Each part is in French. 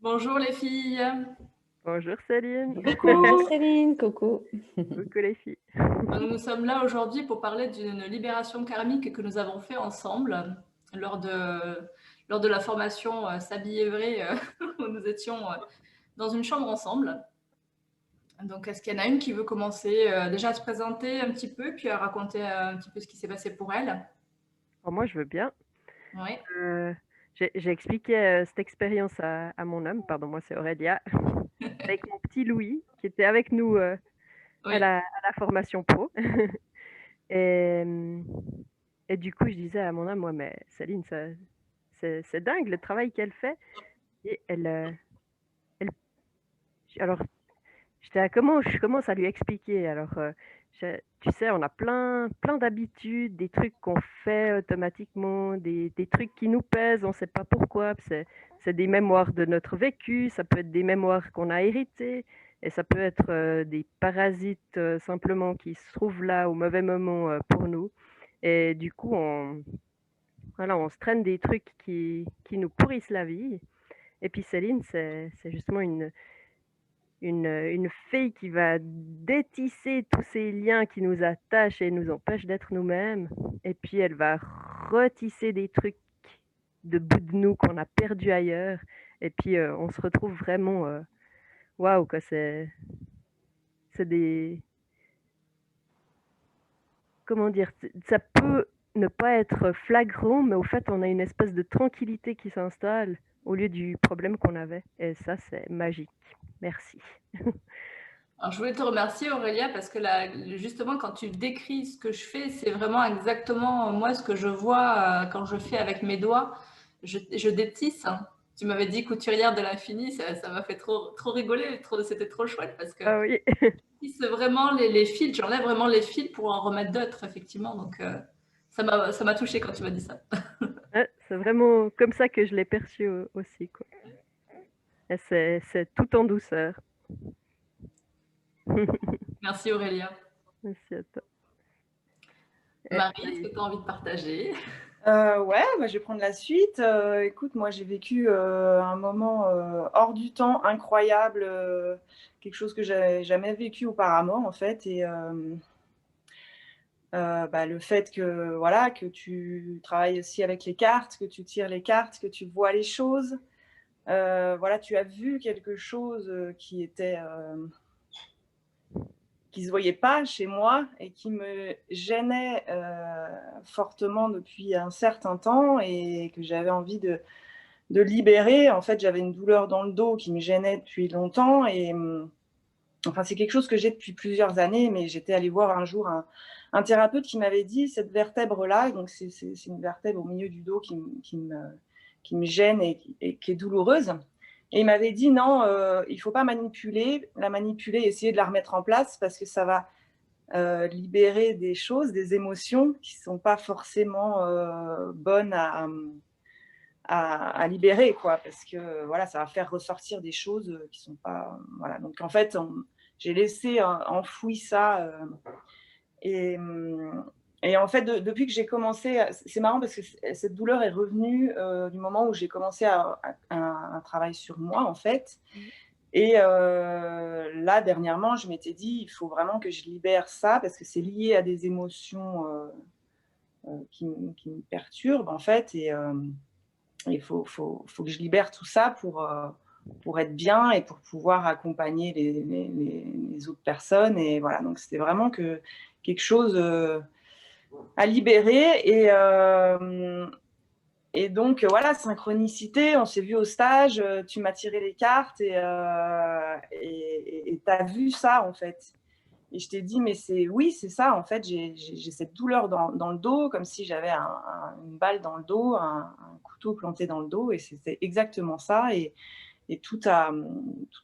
Bonjour les filles. Bonjour Céline. Bonjour Coucou. Céline, coucou. Coucou les filles. Nous sommes là aujourd'hui pour parler d'une libération karmique que nous avons fait ensemble lors de, lors de la formation S'habiller vrai où nous étions dans une chambre ensemble. Donc, est-ce qu'il y en a une qui veut commencer déjà à se présenter un petit peu, puis à raconter un petit peu ce qui s'est passé pour elle? Alors moi, je veux bien. Oui, Euh, j'ai expliqué cette expérience à mon homme, pardon, moi c'est Aurélia, avec mon petit Louis, qui était avec nous oui. à la formation pro. Et, euh, et du coup, je disais à mon homme, ouais, mais Céline, c'est dingue le travail qu'elle fait. Et elle, alors, j'étais à comment je commence à lui expliquer. Alors, tu sais, on a plein d'habitudes, des trucs qu'on fait automatiquement, des trucs qui nous pèsent, on ne sait pas pourquoi. C'est des mémoires de notre vécu, ça peut être des mémoires qu'on a héritées, et ça peut être des parasites simplement qui se trouvent là au mauvais moment pour nous. Et du coup, voilà, on se traîne des trucs qui nous pourrissent la vie. Et puis Céline, c'est justement une fille qui va détisser tous ces liens qui nous attachent et nous empêchent d'être nous-mêmes. Et puis elle va retisser des trucs de bout de nous qu'on a perdus ailleurs. Et puis on se retrouve vraiment, waouh, quoi, c'est des, comment dire, ça peut ne pas être flagrant, mais au fait, on a une espèce de tranquillité qui s'installe au lieu du problème qu'on avait. Et ça, c'est magique. Merci. Alors, je voulais te remercier Aurélia parce que là, justement, quand tu décris ce que je fais, c'est vraiment exactement moi ce que je vois quand je fais avec mes doigts. Je détisse, hein. Tu m'avais dit couturière de l'infini, ça m'a fait trop rigoler, c'était trop chouette parce que Ah oui. c'est vraiment les fils, j'enlève vraiment les fils pour en remettre d'autres, effectivement. Donc, ça m'a touché quand tu m'as dit ça. Ouais, c'est vraiment comme ça que je l'ai perçu aussi, quoi. Et c'est tout en douceur. Merci Aurélia. Merci à toi. Marie, est-ce que tu as envie de partager? Ouais, bah, je vais prendre la suite. Écoute, moi j'ai vécu un moment hors du temps, incroyable, quelque chose que j'avais jamais vécu auparavant en fait. Et bah, le fait que voilà, que tu travailles aussi avec les cartes, que tu tires les cartes, que tu vois les choses. Voilà, tu as vu quelque chose qui se voyait pas chez moi et qui me gênait fortement depuis un certain temps et que j'avais envie de libérer. En fait, j'avais une douleur dans le dos qui me gênait depuis longtemps et enfin, c'est quelque chose que j'ai depuis plusieurs années, mais j'étais allée voir un jour un thérapeute qui m'avait dit cette vertèbre-là, donc c'est une vertèbre au milieu du dos qui me gêne et qui est douloureuse. Et il m'avait dit non, il ne faut pas la manipuler, essayer de la remettre en place parce que ça va libérer des choses, des émotions qui ne sont pas forcément bonnes à libérer, quoi, parce que voilà, ça va faire ressortir des choses qui sont pas. Voilà. Donc en fait, j'ai laissé enfoui ça. Et, et en fait, depuis que j'ai commencé, c'est marrant parce que cette douleur est revenue du moment où j'ai commencé un travail sur moi, en fait. Et là, dernièrement, je m'étais dit, il faut vraiment que je libère ça parce que c'est lié à des émotions qui me perturbent, en fait. Et il faut que je libère tout ça pour être bien et pour pouvoir accompagner les autres personnes. Et voilà, donc c'était vraiment quelque chose à libérer. Et donc, voilà, synchronicité, on s'est vu au stage, tu m'as tiré les cartes et tu as vu ça, en fait. Et je t'ai dit, mais oui, c'est ça, en fait, j'ai cette douleur dans le dos, comme si j'avais une balle dans le dos, un couteau planté dans le dos, et c'était exactement ça. Et tout a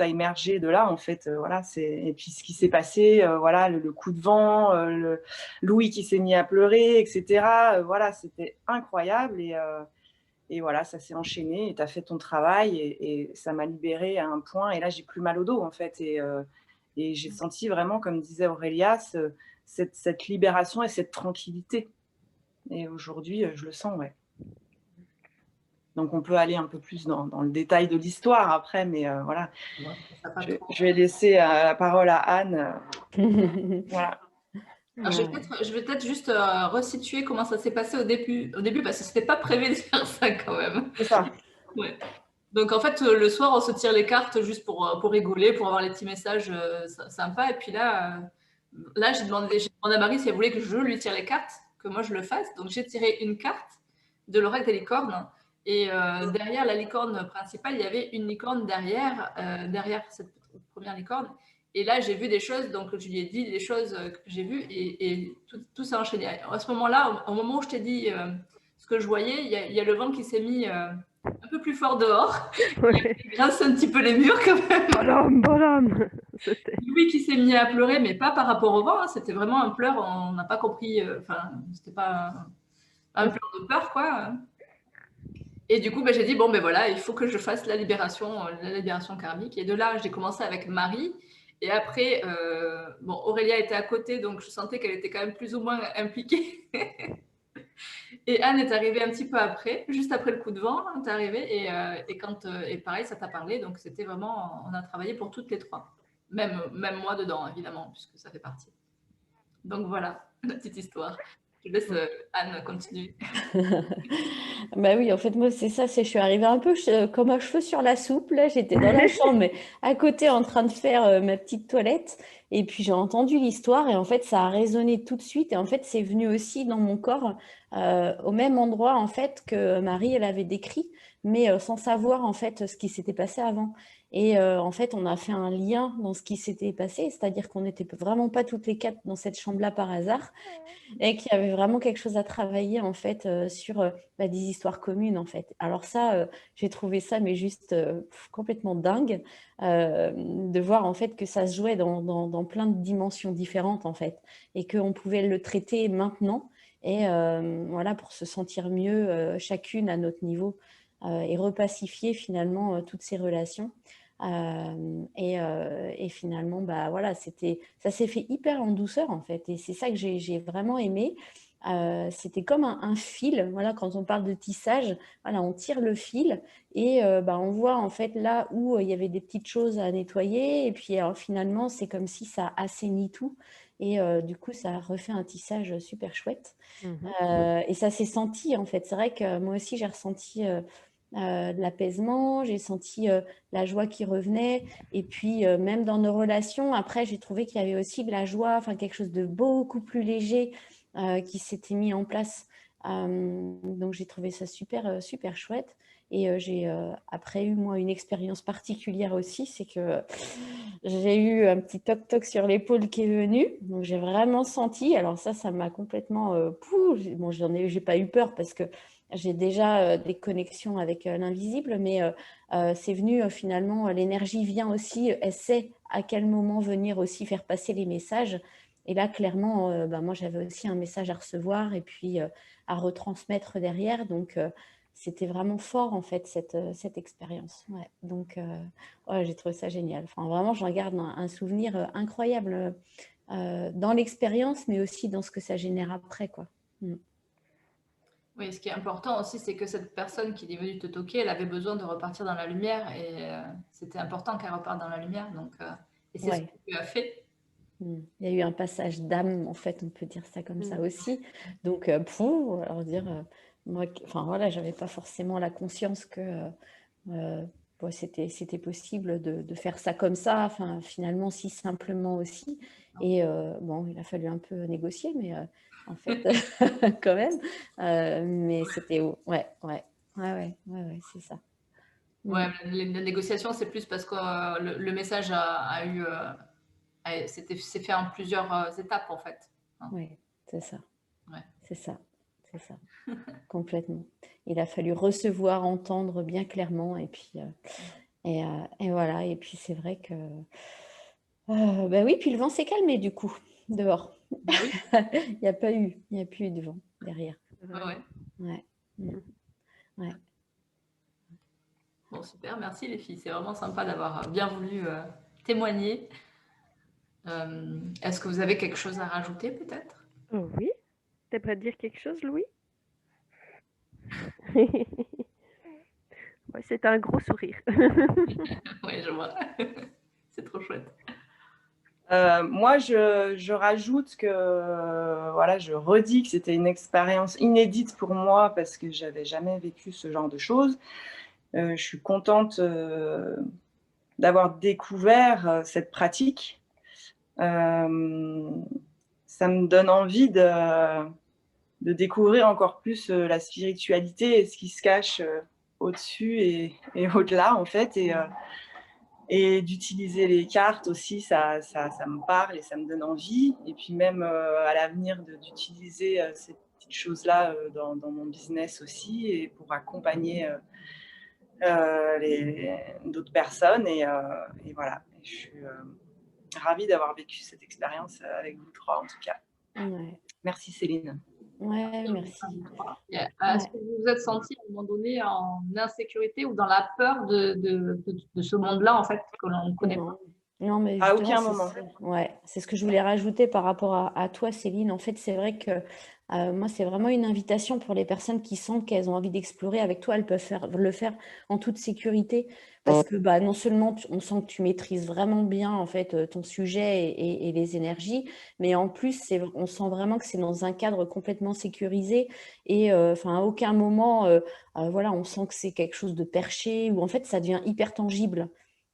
émergé de là, en fait. Voilà, et puis ce qui s'est passé, voilà, le coup de vent, Louis qui s'est mis à pleurer, etc. Voilà, c'était incroyable. Et voilà, ça s'est enchaîné et tu as fait ton travail et ça m'a libérée à un point. Et là, j'ai plus mal au dos, en fait. Et j'ai senti vraiment, comme disait Aurélia, cette libération et cette tranquillité. Et aujourd'hui, je le sens, ouais. Donc, on peut aller un peu plus dans le détail de l'histoire après, mais voilà. Ouais, ça pas trop. Je vais laisser la parole à Anne. Voilà. Alors, je vais peut-être juste resituer comment ça s'est passé au début, parce que c'était pas prévu de faire ça quand même. C'est ça. Ouais. Donc en fait, le soir, on se tire les cartes juste pour rigoler, pour avoir les petits messages sympas. Et puis là j'ai demandé à Marie si elle voulait que je lui tire les cartes, que moi je le fasse. Donc j'ai tiré une carte de l'oracle des licornes. Et derrière la licorne principale, il y avait une licorne derrière cette première licorne. Et là, j'ai vu des choses, donc je lui ai dit des choses que j'ai vues et tout s'est enchaîné. À ce moment-là, au moment où je t'ai dit ce que je voyais, il y a le vent qui s'est mis un peu plus fort dehors. Ouais. Il grince un petit peu les murs quand même. Bonhomme. C'était... Lui qui s'est mis à pleurer, mais pas par rapport au vent, hein, c'était vraiment un pleur, on n'a pas compris, enfin, c'était pas un pleur de peur, quoi. Et du coup, j'ai dit, bon, ben voilà, il faut que je fasse la libération karmique. Et de là, j'ai commencé avec Marie. Et après, bon, Aurélia était à côté, donc je sentais qu'elle était quand même plus ou moins impliquée. Et Anne est arrivée un petit peu après, juste après le coup de vent, elle est arrivée. Et pareil, ça t'a parlé. Donc c'était vraiment, on a travaillé pour toutes les trois. Même moi dedans, évidemment, puisque ça fait partie. Donc voilà, la petite histoire. Je laisse Anne continuer. Bah oui, en fait, moi, c'est ça, je suis arrivée un peu comme un cheveu sur la soupe. Là, j'étais dans la chambre, mais à côté, en train de faire ma petite toilette. Et puis, j'ai entendu l'histoire et en fait, ça a résonné tout de suite. Et en fait, c'est venu aussi dans mon corps, au même endroit, en fait, que Marie, elle avait décrit, mais sans savoir, en fait, ce qui s'était passé avant. Et en fait, on a fait un lien dans ce qui s'était passé, c'est-à-dire qu'on n'était vraiment pas toutes les quatre dans cette chambre-là par hasard et qu'il y avait vraiment quelque chose à travailler en fait sur des histoires communes en fait. Alors ça, j'ai trouvé ça mais juste complètement dingue de voir en fait que ça se jouait dans plein de dimensions différentes en fait et qu'on pouvait le traiter maintenant et voilà pour se sentir mieux chacune à notre niveau et repacifier finalement toutes ces relations. Et finalement, bah voilà, ça s'est fait hyper en douceur en fait, et c'est ça que j'ai vraiment aimé. C'était comme un fil, voilà, quand on parle de tissage, voilà, on tire le fil et on voit en fait là où il y avait des petites choses à nettoyer, et puis alors, finalement, c'est comme si ça assainit tout, et du coup, ça refait un tissage super chouette. Et ça s'est senti en fait. C'est vrai que moi aussi, j'ai ressenti de l'apaisement, j'ai senti la joie qui revenait. Et puis, même dans nos relations, après, j'ai trouvé qu'il y avait aussi de la joie, enfin quelque chose de beaucoup plus léger qui s'était mis en place. Donc, j'ai trouvé ça super, super chouette. Et j'ai après eu, moi, une expérience particulière aussi, c'est que j'ai eu un petit toc-toc sur l'épaule qui est venu. Donc, j'ai vraiment senti, alors ça m'a complètement... bon, j'ai pas eu peur parce que j'ai déjà des connexions avec l'invisible, mais c'est venu finalement, l'énergie vient aussi, elle sait à quel moment venir aussi faire passer les messages. Et là, clairement, moi, j'avais aussi un message à recevoir et puis à retransmettre derrière. Donc, c'était vraiment fort, en fait, cette expérience. Ouais. Donc, ouais, j'ai trouvé ça génial. Enfin, vraiment, j'en garde un souvenir incroyable dans l'expérience, mais aussi dans ce que ça génère après, quoi. Oui, ce qui est important aussi, c'est que cette personne qui est venue te toquer, elle avait besoin de repartir dans la lumière et c'était important qu'elle reparte dans la lumière. Donc, et c'est ce que tu as fait. Il y a eu un passage d'âme, en fait, on peut dire ça comme ça aussi. Donc, alors dire, moi, enfin voilà, j'avais pas forcément la conscience que c'était possible de faire ça comme ça, enfin finalement si simplement aussi. Et bon, il a fallu un peu négocier, mais en fait, quand même. Mais c'était ouais, c'est ça. Ouais, les négociations, c'est plus parce que le message s'est fait en plusieurs étapes en fait. Oui, c'est ça. Ouais. C'est ça. Complètement. Il a fallu recevoir, entendre bien clairement, et puis et voilà. Et puis c'est vrai que bah oui. Puis le vent s'est calmé du coup dehors. Bah oui. Il n'y a plus eu de vent derrière. Ouais. Ouais. Bon, super, merci les filles. C'est vraiment sympa d'avoir bien voulu témoigner. Est-ce que vous avez quelque chose à rajouter peut-être? Oh oui. T'es prêt à dire quelque chose, Louis? Ouais, c'est un gros sourire. Oui, je vois. C'est trop chouette. Moi, je rajoute que, voilà, je redis que c'était une expérience inédite pour moi parce que j'avais jamais vécu ce genre de choses. Je suis contente, d'avoir découvert, cette pratique. Ça me donne envie de découvrir encore plus, la spiritualité et ce qui se cache, au-dessus et au-delà, en fait, et d'utiliser les cartes aussi, ça me parle et ça me donne envie. Et puis même, à l'avenir d'utiliser, ces petites choses-là, dans mon business aussi, et pour accompagner, d'autres personnes, et voilà. Et je suis, ravie d'avoir vécu cette expérience, avec vous 3 en tout cas. Ouais, Merci Céline. ouais, merci. Est-ce Ouais. que vous vous êtes senti à un moment donné en insécurité ou dans la peur de ce monde-là, en fait, que l'on ne connaît pas? Non, mais À justement, aucun moment. c'est ce que je voulais rajouter par rapport à toi, Céline. En fait, c'est vrai que moi, c'est vraiment une invitation pour les personnes qui sentent qu'elles ont envie d'explorer avec toi. Elles peuvent le faire en toute sécurité parce que bah, non seulement on sent que tu maîtrises vraiment bien en fait ton sujet et les énergies, mais en plus, on sent vraiment que c'est dans un cadre complètement sécurisé et enfin, à aucun moment, voilà, on sent que c'est quelque chose de perché ou en fait, ça devient hyper tangible.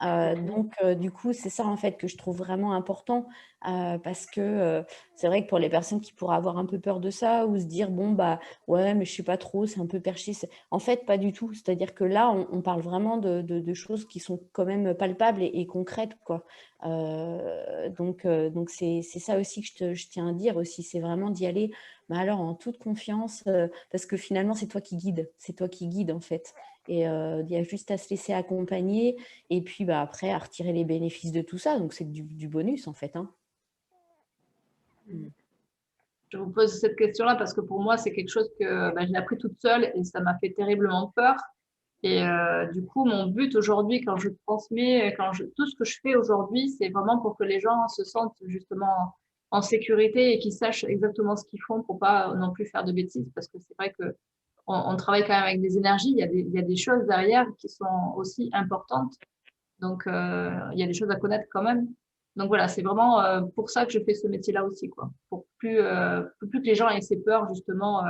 Donc, du coup, c'est ça en fait que je trouve vraiment important parce que c'est vrai que pour les personnes qui pourraient avoir un peu peur de ça ou se dire bon bah ouais mais je sais pas trop, c'est un peu perché. En fait, pas du tout. C'est-à-dire que là, on parle vraiment de choses qui sont quand même palpables et concrètes quoi. Donc c'est ça aussi que je tiens à dire aussi, c'est vraiment d'y aller. Mais alors en toute confiance parce que finalement c'est toi qui guide en fait. Et il y a juste à se laisser accompagner et puis bah, après, à retirer les bénéfices de tout ça. Donc, c'est du bonus, en fait. Hein. Je vous pose cette question-là parce que pour moi, c'est quelque chose que bah, j'ai appris toute seule et ça m'a fait terriblement peur. Et du coup, mon but aujourd'hui, quand je transmets, tout ce que je fais aujourd'hui, c'est vraiment pour que les gens se sentent justement en sécurité et qu'ils sachent exactement ce qu'ils font pour pas non plus faire de bêtises. Parce que c'est vrai que on travaille quand même avec des énergies. Il y a des choses derrière qui sont aussi importantes. Donc, il y a des choses à connaître quand même. Donc voilà, c'est vraiment pour ça que je fais ce métier-là aussi, quoi. Pour plus que les gens aient ces peurs, justement,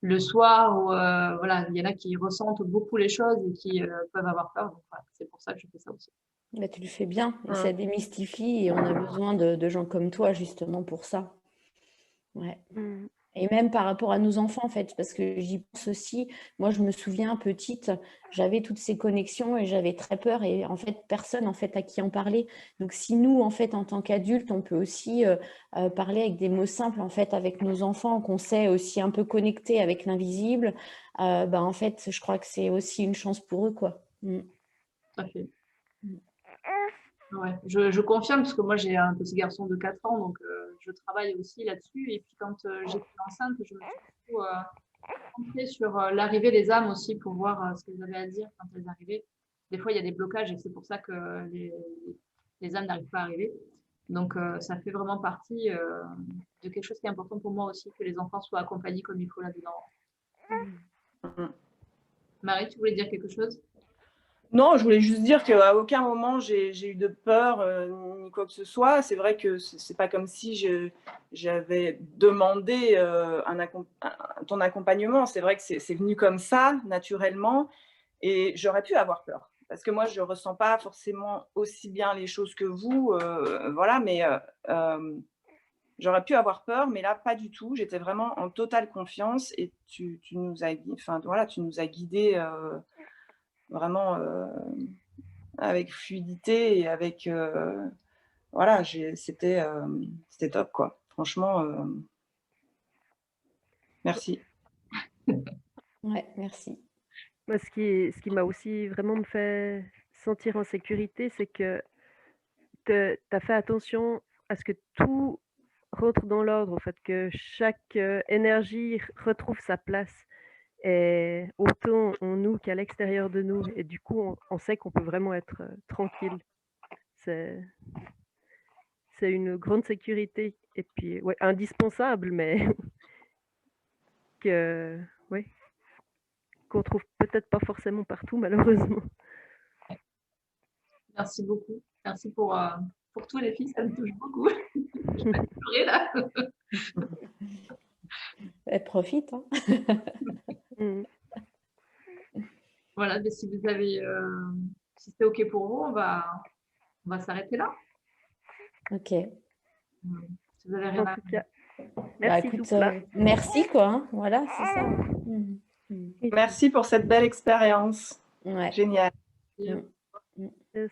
le soir, ou voilà, il y en a qui ressentent beaucoup les choses et qui peuvent avoir peur. Donc voilà, c'est pour ça que je fais ça aussi. Bah, tu le fais bien et Mmh. ça démystifie et on a besoin de gens comme toi, justement, pour ça. Ouais. Mm. Et même par rapport à nos enfants, en fait, parce que j'y pense aussi. Moi, je me souviens, petite, j'avais toutes ces connexions et j'avais très peur et en fait, personne en fait à qui en parler. Donc, si nous, en fait, en tant qu'adultes, on peut aussi parler avec des mots simples, en fait, avec nos enfants, qu'on sait aussi un peu connecter avec l'invisible, bah, en fait, je crois que c'est aussi une chance pour eux, quoi. Mm. Tout à fait. Mm. Ouais. Je confirme parce que moi, j'ai un petit garçon de 4 ans, donc je travaille aussi là-dessus. Et puis, quand j'étais enceinte, je me suis beaucoup concentrée sur l'arrivée des âmes aussi pour voir ce qu'elles avaient à dire quand elles arrivaient. Des fois, il y a des blocages et c'est pour ça que les âmes n'arrivent pas à arriver. Donc, ça fait vraiment partie de quelque chose qui est important pour moi aussi, que les enfants soient accompagnés comme il faut là-dedans. Mmh. Marie, tu voulais dire quelque chose? Non, je voulais juste dire qu'à aucun moment j'ai eu de peur, ni quoi que ce soit. C'est vrai que c'est pas comme si j'avais demandé, ton accompagnement. C'est vrai que c'est venu comme ça, naturellement, et j'aurais pu avoir peur. Parce que moi, je ressens pas forcément aussi bien les choses que vous, voilà, mais j'aurais pu avoir peur, mais là, pas du tout. J'étais vraiment en totale confiance, et tu nous as enfin, voilà, tu nous as guidés, vraiment, avec fluidité et avec, voilà, c'était top, quoi. Franchement, merci. Ouais, merci. Moi, ce qui m'a aussi vraiment me fait sentir en sécurité, c'est que tu as fait attention à ce que tout rentre dans l'ordre, en fait, que chaque énergie retrouve sa place, et autant en nous qu'à l'extérieur de nous. Et du coup, on sait qu'on peut vraiment être tranquille. C'est, c'est une grande sécurité, et puis ouais, indispensable, mais que, ouais, qu'on trouve peut-être pas forcément partout, malheureusement. Merci beaucoup. Merci pour tous les filles, ça me touche beaucoup. Je vais pleurer là. Elle profite. Hein. Mm. Voilà, mais si vous avez, si c'est OK pour vous, on va s'arrêter là. Ok. Si vous avez rien En à... tout cas, Bah, merci écoute, Soupla. merci quoi. Hein. Voilà, c'est ça. Mhm. Mhm. Merci pour cette belle expérience. Ouais. Génial. dire. Yes.